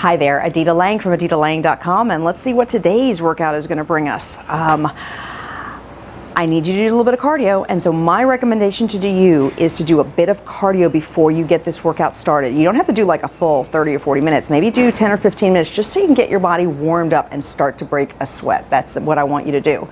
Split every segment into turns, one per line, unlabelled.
Hi there, Adita Lang from aditalang.com, and let's see what today's workout is going to bring us. I need you to do a little bit of cardio, and so my recommendation to you is to do a bit of cardio before you get this workout started. You don't have to do like a full 30 or 40 minutes. Maybe do 10 or 15 minutes just so you can get your body warmed up and start to break a sweat. That's what I want you to do.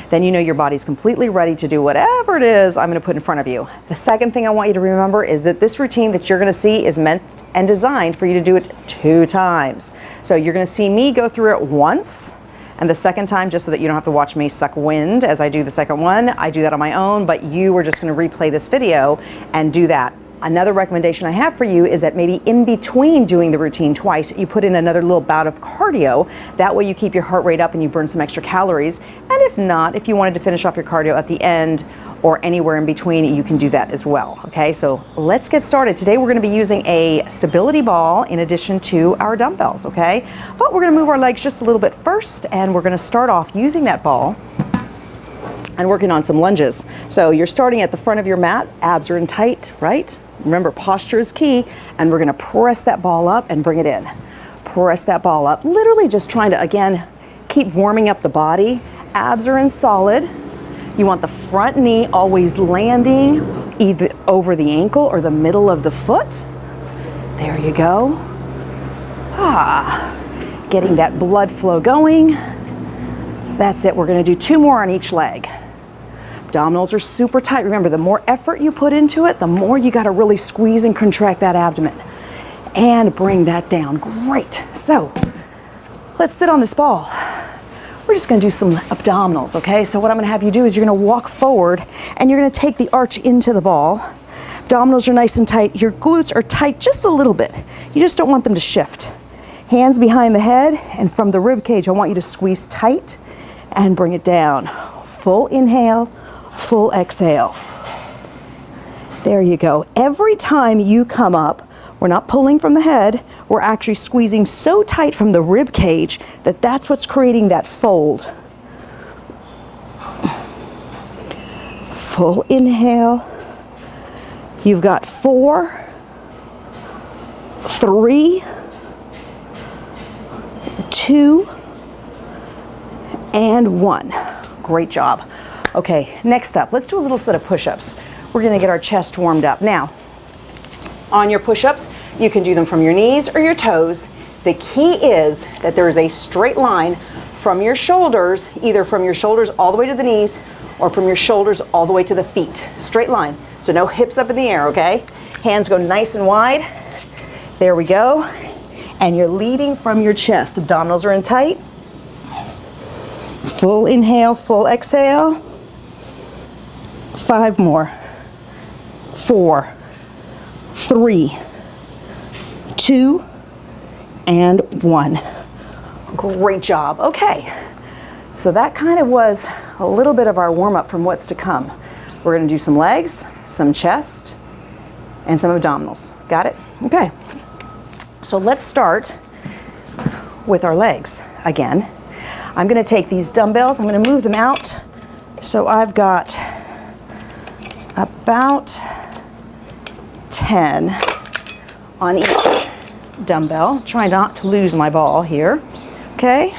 Then you know your body's completely ready to do whatever it is I'm going to put in front of you. The second thing I want you to remember is that this routine that you're going to see is meant and designed for you to do it 2 times. So you're going to see me go through it once, and the second time, just so that you don't have to watch me suck wind as I do the second one, I do that on my own, but you are just going to replay this video and do that. Another recommendation I have for you is that maybe in between doing the routine twice, you put in another little bout of cardio. That way you keep your heart rate up and you burn some extra calories. And if not, if you wanted to finish off your cardio at the end or anywhere in between, you can do that as well. Okay, so let's get started. Today we're going to be using a stability ball in addition to our dumbbells, okay? But we're going to move our legs just a little bit first, and we're going to start off using that ball and working on some lunges. So you're starting at the front of your mat, abs are in tight, right? Remember, posture is key, and we're gonna press that ball up and bring it in. Press that ball up, literally just trying to, again, keep warming up the body. Abs are in solid. You want the front knee always landing either over the ankle or the middle of the foot. There you go. Getting that blood flow going. That's it, we're gonna do 2 more on each leg. Abdominals are super tight. Remember, the more effort you put into it, the more you got to really squeeze and contract that abdomen and bring that down. Great. So let's sit on this ball. We're just going to do some abdominals, okay? So what I'm going to have you do is you're going to walk forward and you're going to take the arch into the ball. Abdominals are nice and tight. Your glutes are tight just a little bit. You just don't want them to shift. Hands behind the head, and from the rib cage, I want you to squeeze tight and bring it down. Full inhale, full exhale. There you go. Every time you come up, we're not pulling from the head, we're actually squeezing so tight from the rib cage that that's what's creating that fold. Full inhale. You've got 4, 3, 2, and 1. Great job. Okay, next up, let's do a little set of push-ups. We're gonna get our chest warmed up. Now, on your push-ups, you can do them from your knees or your toes. The key is that there is a straight line from your shoulders, either from your shoulders all the way to the knees or from your shoulders all the way to the feet. Straight line, so no hips up in the air, okay? Hands go nice and wide. There we go. And you're leading from your chest. Abdominals are in tight. Full inhale, full exhale. 5 more. 4, 3, 2, and 1. Great job. Okay, so that kind of was a little bit of our warm-up from what's to come. We're going to do some legs, some chest, and some abdominals. Got it? Okay. So let's start with our legs again. I'm going to take these dumbbells, I'm going to move them out. So I've got about 10 on each dumbbell. Try not to lose my ball here. Okay?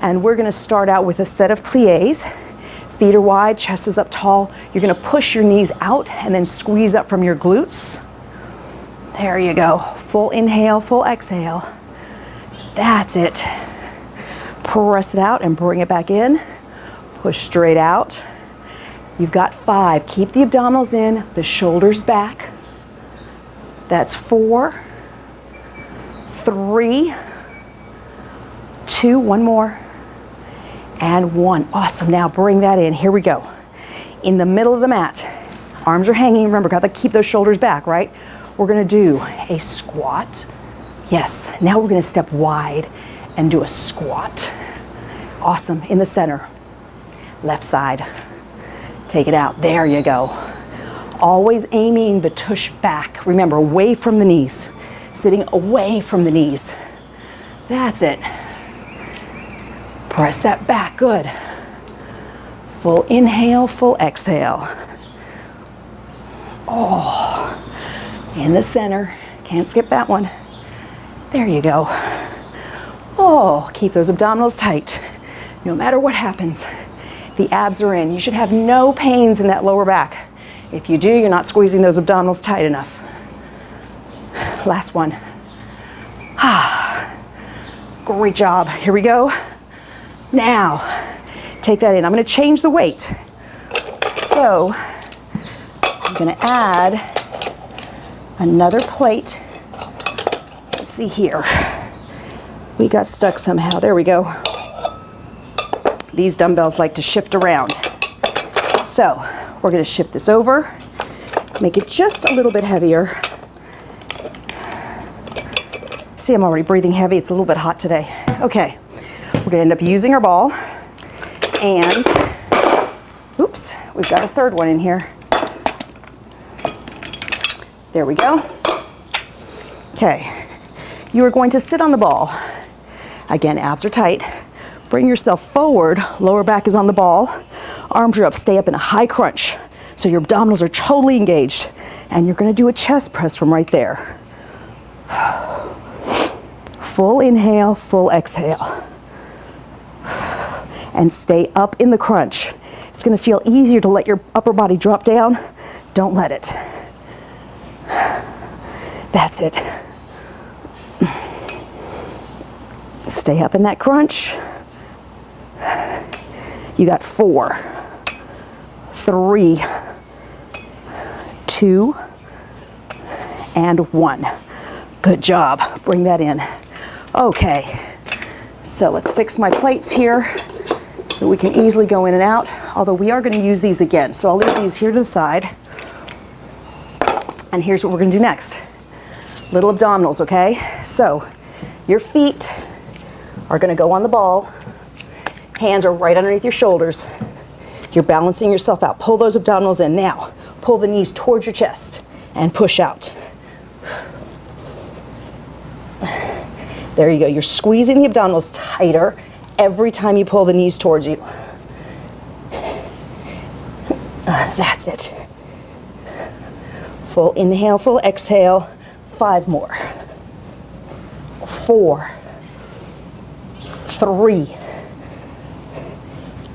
And we're going to start out with a set of plies. Feet are wide, chest is up tall. You're going to push your knees out and then squeeze up from your glutes. There you go. Full inhale, full exhale. That's it. Press it out and bring it back in. Push straight out. You've got 5. Keep the abdominals in, the shoulders back. That's 4, 3, 2, 1 more, and 1. Awesome. Now bring that in. Here we go. In the middle of the mat, arms are hanging. Remember, got to keep those shoulders back, right? We're going to do a squat. Yes. Now we're going to step wide and do a squat. Awesome. In the center. Left side. Take it out. There you go. Always aiming the tush back. Remember, away from the knees. Sitting away from the knees. That's it. Press that back. Good. Full inhale, full exhale. Oh, in the center. Can't skip that one. There you go. Oh, keep those abdominals tight. No matter what happens, the abs are in. You should have no pains in that lower back. If you do, you're not squeezing those abdominals tight enough. Last one. Great job. Here we go. Now, take that in. I'm going to change the weight. So, I'm going to add another plate. Let's see here. We got stuck somehow. There we go. These dumbbells like to shift around. So, we're going to shift this over, make it just a little bit heavier. See, I'm already breathing heavy. It's a little bit hot today. Okay, we're going to end up using our ball. And, oops, we've got a third one in here. There we go. Okay, you are going to sit on the ball. Again, abs are tight. Bring yourself forward, lower back is on the ball. Arms are up, stay up in a high crunch. So your abdominals are totally engaged. And you're going to do a chest press from right there. Full inhale, full exhale. And stay up in the crunch. It's going to feel easier to let your upper body drop down. Don't let it. That's it. Stay up in that crunch. You got 4, 3, 2, and 1. Good job. Bring that in. Okay, so let's fix my plates here so we can easily go in and out, although we are going to use these again. So I'll leave these here to the side. And here's what we're going to do next. Little abdominals, okay? So your feet are going to go on the ball. Hands are right underneath your shoulders. You're balancing yourself out. Pull those abdominals in. Now, pull the knees towards your chest and push out. There you go. You're squeezing the abdominals tighter every time you pull the knees towards you. That's it. Full inhale, full exhale. 5 more. 4, 3,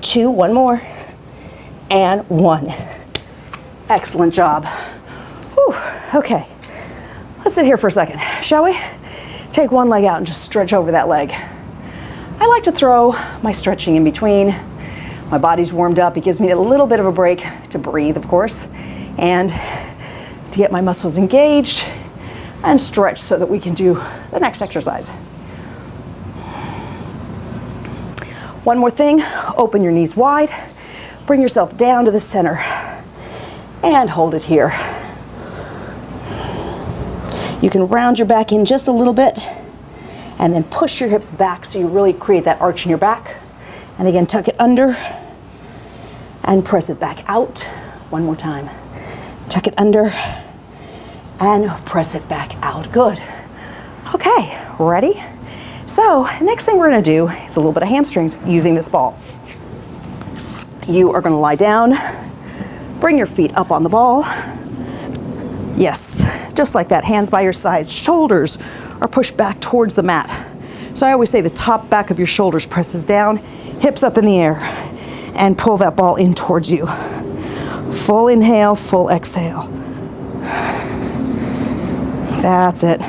2, 1 more, and 1. Excellent job. Whew. Okay, let's sit here for a second, shall we? Take one leg out and just stretch over that leg. I like to throw my stretching in between. My body's warmed up. It gives me a little bit of a break to breathe, of course, and to get my muscles engaged and stretch so that we can do the next exercise. One more thing, open your knees wide, bring yourself down to the center, and hold it here. You can round your back in just a little bit, and then push your hips back so you really create that arch in your back. And again, tuck it under, and press it back out. One more time. Tuck it under, and press it back out. Good. Okay, ready? So, next thing we're gonna do is a little bit of hamstrings using this ball. You are gonna lie down, bring your feet up on the ball. Yes, just like that, hands by your sides. Shoulders are pushed back towards the mat. So I always say the top back of your shoulders presses down, hips up in the air, and pull that ball in towards you. Full inhale, full exhale. That's it.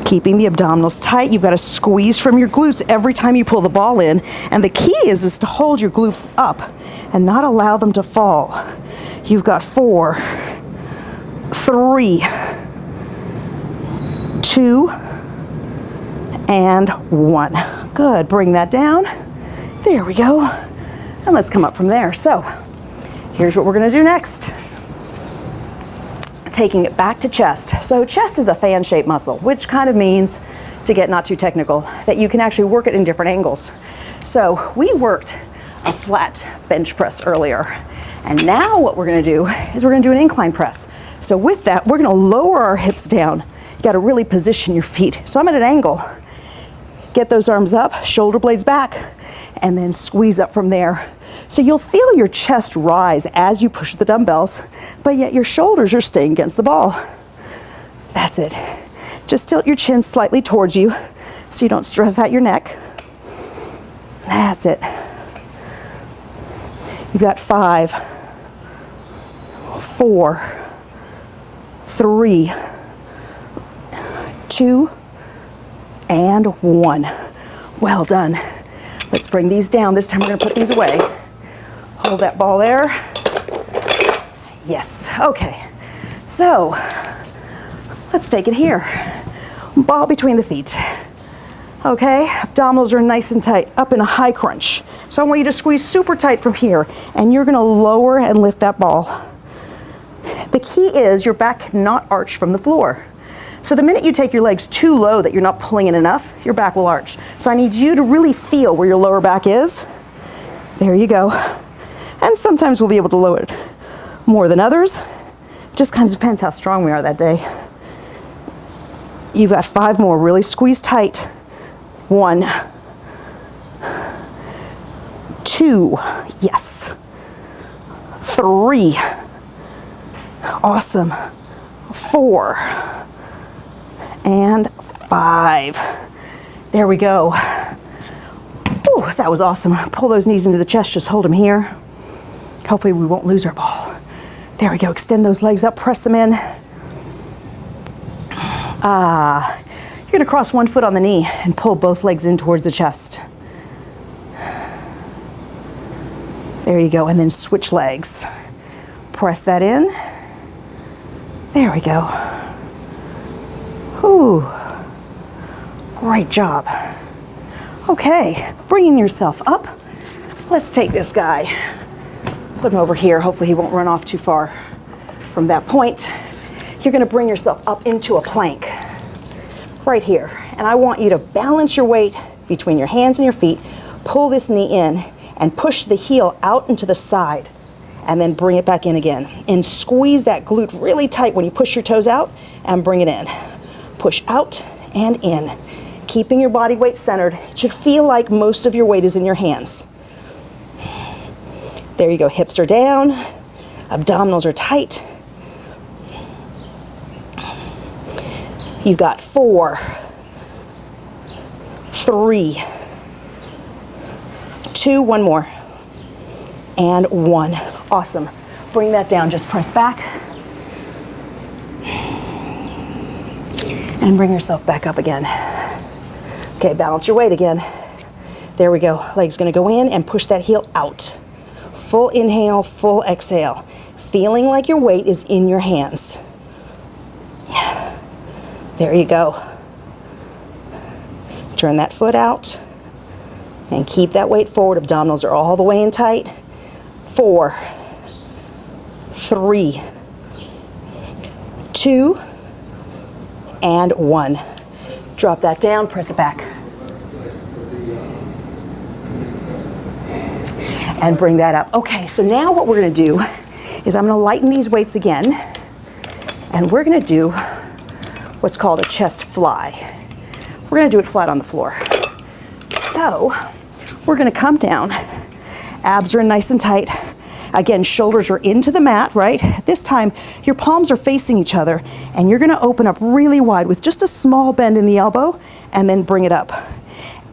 Keeping the abdominals tight. You've got to squeeze from your glutes every time you pull the ball in. And the key is to hold your glutes up and not allow them to fall. You've got 4, 3, 2, and 1. Good. Bring that down. There we go. And let's come up from there. So here's what we're going to do next. Taking it back to chest. So chest is a fan-shaped muscle, which kind of means, to get not too technical, that you can actually work it in different angles. So we worked a flat bench press earlier, and now what we're going to do is we're going to do an incline press. So with that, we're going to lower our hips down. You got to really position your feet. So I'm at an angle. Get those arms up, shoulder blades back, and then squeeze up from there. So you'll feel your chest rise as you push the dumbbells, but yet your shoulders are staying against the ball. That's That's it. Just tilt your chin slightly towards you so you don't stress out your neck. That's it. You've got 5, 4, 3, 2, and 1. Well done. Let's bring these down. This time we're going to put these away. Hold that ball there. Yes. Okay. So let's take it here. Ball between the feet. Okay, abdominals are nice and tight, up in a high crunch. So I want you to squeeze super tight from here, and you're gonna lower and lift that ball. The key is your back cannot arch from the floor. So the minute you take your legs too low that you're not pulling in enough, your back will arch. So I need you to really feel where your lower back is. There you go. And sometimes we'll be able to lower it more than others. Just kind of depends how strong we are that day. You've got 5 more, really squeeze tight. 1, 2, yes. 3, awesome. 4, and 5. There we go. Ooh, that was awesome. Pull those knees into the chest, just hold them here. Hopefully we won't lose our ball. There we go, extend those legs up, press them in. You're gonna cross one foot on the knee and pull both legs in towards the chest. There you go, and then switch legs. Press that in. There we go. Ooh, great job. Okay, bringing yourself up. Let's take this guy, put him over here. Hopefully he won't run off too far from that point. You're gonna bring yourself up into a plank. Right here, and I want you to balance your weight between your hands and your feet, pull this knee in, and push the heel out into the side, and then bring it back in again. And squeeze that glute really tight when you push your toes out, and bring it in. Push out and in, keeping your body weight centered. It should feel like most of your weight is in your hands. There you go, hips are down, abdominals are tight. You've got 4, 3, 2, 1 more, and 1. Awesome. Bring that down, just press back. And bring yourself back up again. Okay, balance your weight again. There we go. Legs gonna go in and push that heel out. Full inhale, full exhale. Feeling like your weight is in your hands. There you go. Turn that foot out and keep that weight forward. Abdominals are all the way in tight. 4, 3, 2, and 1. Drop that down, press it back. And bring that up. Okay, so now what we're gonna do is I'm gonna lighten these weights again, and we're gonna do what's called a chest fly. We're gonna do it flat on the floor. So, we're gonna come down. Abs are nice and tight. Again, shoulders are into the mat, right? This time, your palms are facing each other, and you're gonna open up really wide with just a small bend in the elbow, and then bring it up.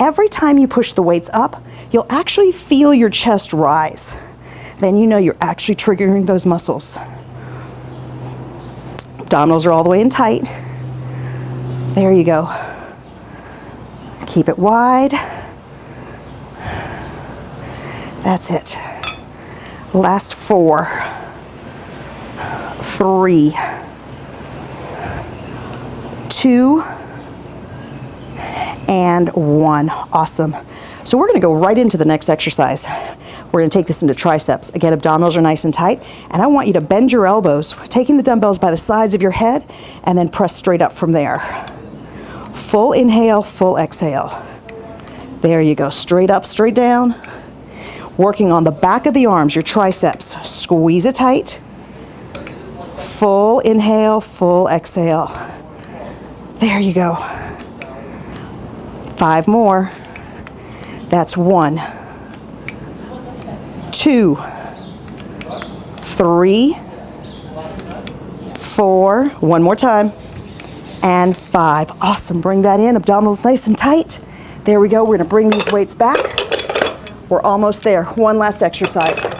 Every time you push the weights up, you'll actually feel your chest rise. Then you know you're actually triggering those muscles. Abdominals are all the way in tight. There you go. Keep it wide. That's it. Last 4, 3, 2, and 1. Awesome. So we're gonna go right into the next exercise. We're gonna take this into triceps. Again, abdominals are nice and tight, and I want you to bend your elbows, taking the dumbbells by the sides of your head, and then press straight up from there. Full inhale, full exhale. There you go, straight up, straight down. Working on the back of the arms, your triceps. Squeeze it tight. Full inhale, full exhale. There you go. 5 more. That's 1, 2, 3, 4. One more time. and 5. Awesome, bring that in, abdominals nice and tight. There we go, we're gonna bring these weights back. We're almost there, one last exercise.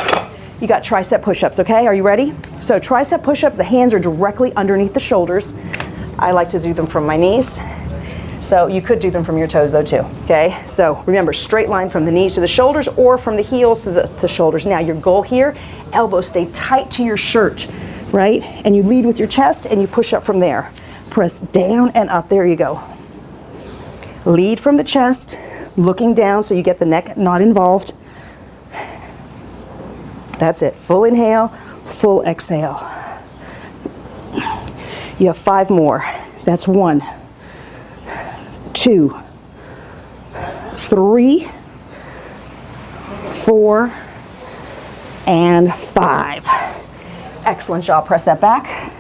You got tricep push-ups, okay? Are you ready? So tricep push-ups, the hands are directly underneath the shoulders. I like to do them from my knees. So you could do them from your toes though too, okay? So remember, straight line from the knees to the shoulders or from the heels to the shoulders. Now your goal here, elbows stay tight to your shirt, right? And you lead with your chest and you push up from there. Press down and up, there you go. Lead from the chest, looking down so you get the neck not involved. That's it, full inhale, full exhale. You have 5 more. That's 1, 2, 3, 4, and 5. Excellent job. Press that back.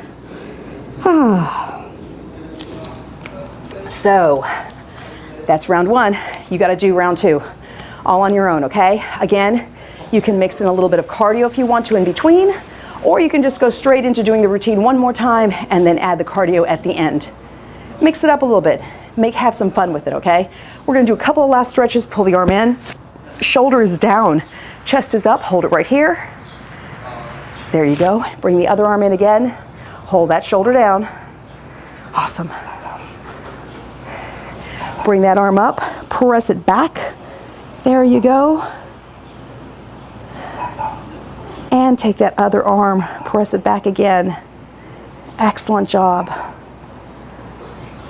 So that's round 1. You got to do round 2 all on your own, okay? Again, you can mix in a little bit of cardio if you want to in between, or you can just go straight into doing the routine one more time and then add the cardio at the end. Mix it up a little bit. Have some fun with it, okay? We're gonna do a couple of last stretches. Pull the arm in, shoulder is down, chest is up, hold it right here. There you go. Bring the other arm in again. Hold that shoulder down. Awesome. Bring that arm up, press it back. There you go. And take that other arm, press it back again. Excellent job.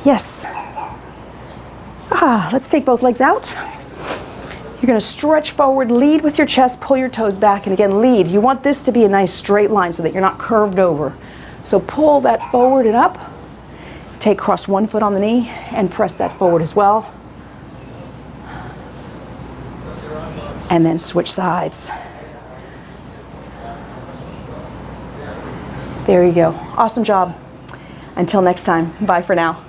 Yes. Let's take both legs out. You're gonna stretch forward, lead with your chest, pull your toes back, and again, lead. You want this to be a nice straight line so that you're not curved over. So pull that forward and up. Cross one foot on the knee and press that forward as well. And then switch sides. There you go. Awesome job. Until next time, bye for now.